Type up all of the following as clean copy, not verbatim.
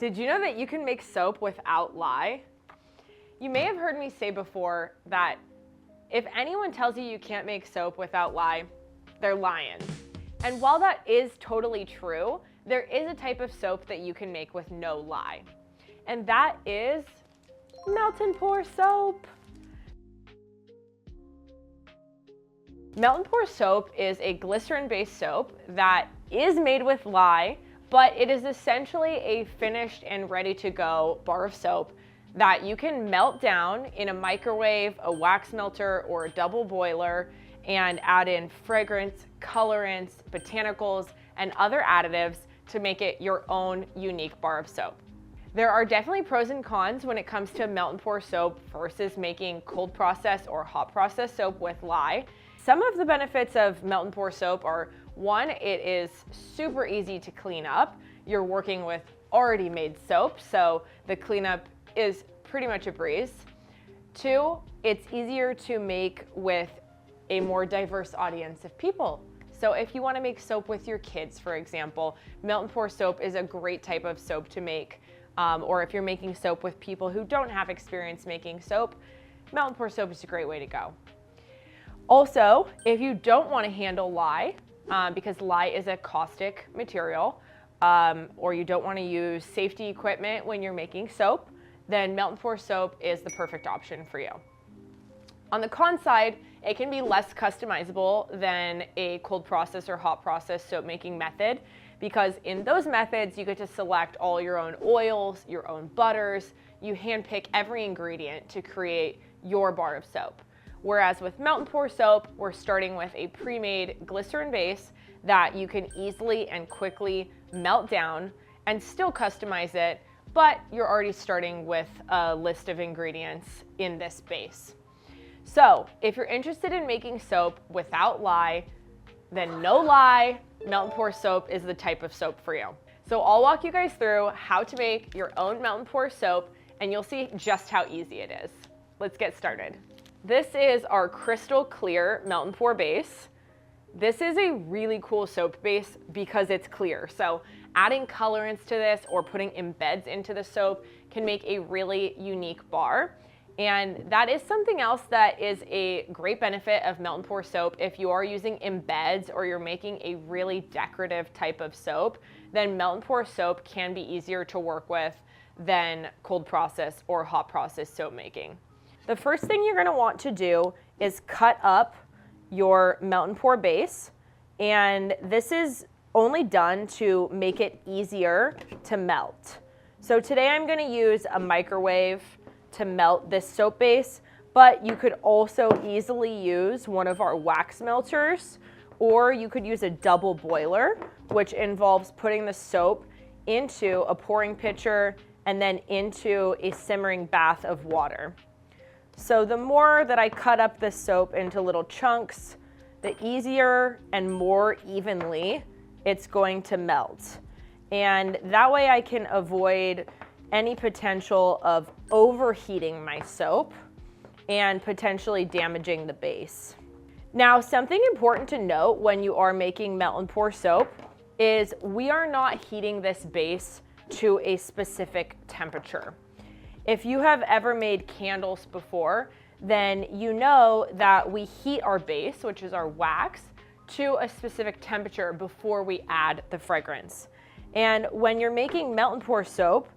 Did you know that you can make soap without lye? You may have heard me say before that if anyone tells you you can't make soap without lye, they're lying. And while that is totally true, there is a type of soap that you can make with no lye. And that is melt and pour soap. Melt and pour soap is a glycerin-based soap that is made with lye, but it is essentially a finished and ready to go bar of soap that you can melt down in a microwave, a wax melter, or a double boiler and add in fragrance, colorants, botanicals, and other additives to make it your own unique bar of soap. There are definitely pros and cons when it comes to melt and pour soap versus making cold process or hot process soap with lye. Some of the benefits of melt and pour soap are, one, it is super easy to clean up. You're working with already made soap, so the cleanup is pretty much a breeze. Two, it's easier to make with a more diverse audience of people. So if you want to make soap with your kids, for example, melt and pour soap is a great type of soap to make. Or if you're making soap with people who don't have experience making soap, melt and pour soap is a great way to go. Also, if you don't want to handle lye, because lye is a caustic material, or you don't want to use safety equipment when you're making soap, then melt and pour soap is the perfect option for you. On the con side, it can be less customizable than a cold process or hot process soap making method, because in those methods, you get to select all your own oils, your own butters, you handpick every ingredient to create your bar of soap. Whereas with melt and pour soap, we're starting with a pre-made glycerin base that you can easily and quickly melt down and still customize it, but you're already starting with a list of ingredients in this base. So if you're interested in making soap without lye, then no lye, melt and pour soap is the type of soap for you. So I'll walk you guys through how to make your own melt and pour soap, and you'll see just how easy it is. Let's get started. This is our crystal clear melt and pour base. This is a really cool soap base because it's clear. So adding colorants to this or putting embeds into the soap can make a really unique bar. And that is something else that is a great benefit of melt and pour soap. If you are using embeds or you're making a really decorative type of soap, then melt and pour soap can be easier to work with than cold process or hot process soap making. The first thing you're gonna want to do is cut up your melt and pour base. And this is only done to make it easier to melt. So today I'm gonna use a microwave to melt this soap base, but you could also easily use one of our wax melters, or you could use a double boiler, which involves putting the soap into a pouring pitcher and then into a simmering bath of water. So the more that I cut up this soap into little chunks, the easier and more evenly it's going to melt. And that way I can avoid any potential of overheating my soap and potentially damaging the base. Now, something important to note when you are making melt and pour soap is we are not heating this base to a specific temperature. If you have ever made candles before, then you know that we heat our base, which is our wax, to a specific temperature before we add the fragrance. And when you're making melt and pour soap,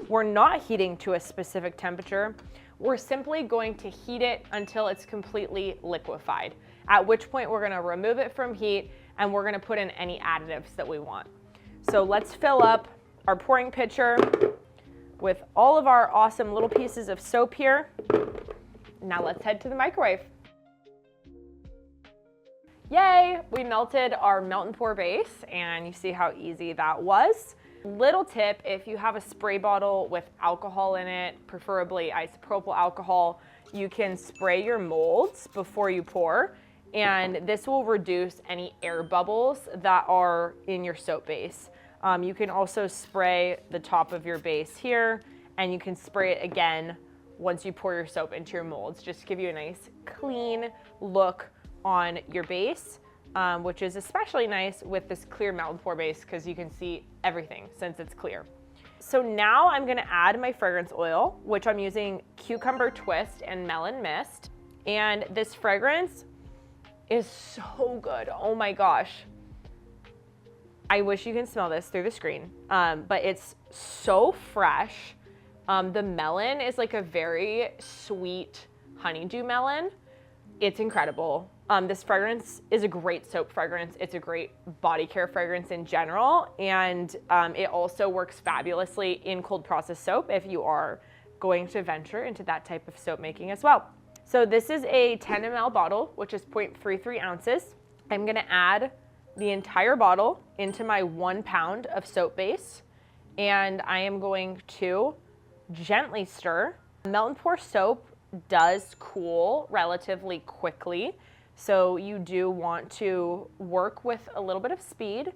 we're not heating to a specific temperature. We're simply going to heat it until it's completely liquefied, at which point we're gonna remove it from heat and we're gonna put in any additives that we want. So let's fill up our pouring pitcher with all of our awesome little pieces of soap here. Now let's head to the microwave. Yay, we melted our melt and pour base, and you see how easy that was. Little tip, if you have a spray bottle with alcohol in it, preferably isopropyl alcohol, you can spray your molds before you pour, and this will reduce any air bubbles that are in your soap base. You can also spray the top of your base here, and you can spray it again once you pour your soap into your molds, just to give you a nice clean look on your base, which is especially nice with this clear melt and pour base because you can see everything since it's clear. So now I'm gonna add my fragrance oil, which I'm using Cucumber Twist and Melon Mist. And this fragrance is so good, oh my gosh. I wish you can smell this through the screen, but it's so fresh. The melon is like a very sweet honeydew melon. It's incredible. This fragrance is a great soap fragrance. It's a great body care fragrance in general. And it also works fabulously in cold process soap if you are going to venture into that type of soap making as well. So this is a 10 ml bottle, which is 0.33 ounces. I'm gonna add the entire bottle into my 1 pound of soap base. And I am going to gently stir. Melt and pour soap does cool relatively quickly. So you do want to work with a little bit of speed,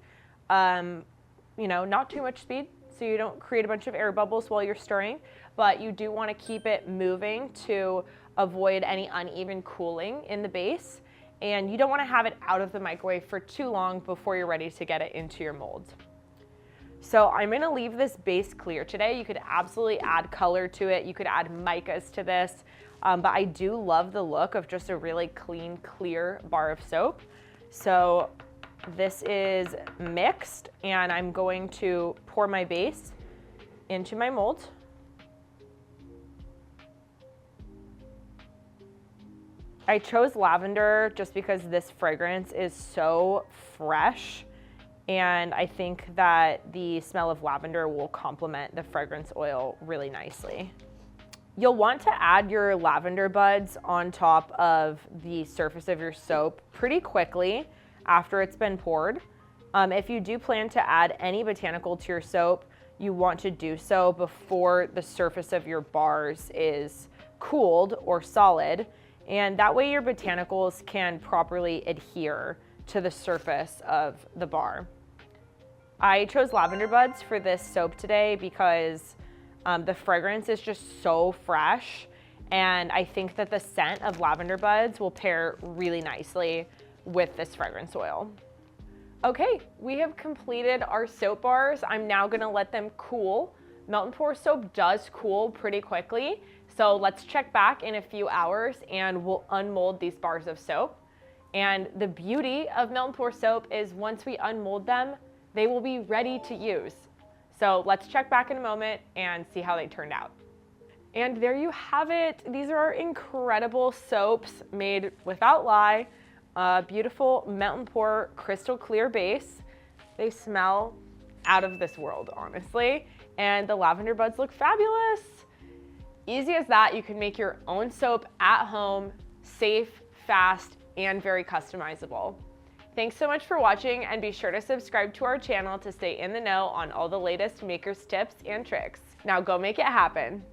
not too much speed so you don't create a bunch of air bubbles while you're stirring, but you do want to keep it moving to avoid any uneven cooling in the base. And you don't want to have it out of the microwave for too long before you're ready to get it into your molds. So I'm going to leave this base clear today. You could absolutely add color to it. You could add micas to this. But I do love the look of just a really clean, clear bar of soap. So this is mixed, and I'm going to pour my base into my mold. I chose lavender just because this fragrance is so fresh, and I think that the smell of lavender will complement the fragrance oil really nicely. You'll want to add your lavender buds on top of the surface of your soap pretty quickly after it's been poured. If you do plan to add any botanical to your soap, you want to do so before the surface of your bars is cooled or solid, and that way your botanicals can properly adhere to the surface of the bar. I chose lavender buds for this soap today because the fragrance is just so fresh, and I think that the scent of lavender buds will pair really nicely with this fragrance oil. Okay, we have completed our soap bars. I'm now gonna let them cool. Melt and pour soap does cool pretty quickly, so let's check back in a few hours and we'll unmold these bars of soap. And the beauty of melt and pour soap is once we unmold them, they will be ready to use. So let's check back in a moment and see how they turned out. And there you have it. These are our incredible soaps made without lye. Beautiful melt and pour crystal clear base. They smell out of this world, honestly. And the lavender buds look fabulous. Easy as that, you can make your own soap at home, safe, fast, and very customizable. Thanks so much for watching, and be sure to subscribe to our channel to stay in the know on all the latest makers tips and tricks. Now go make it happen.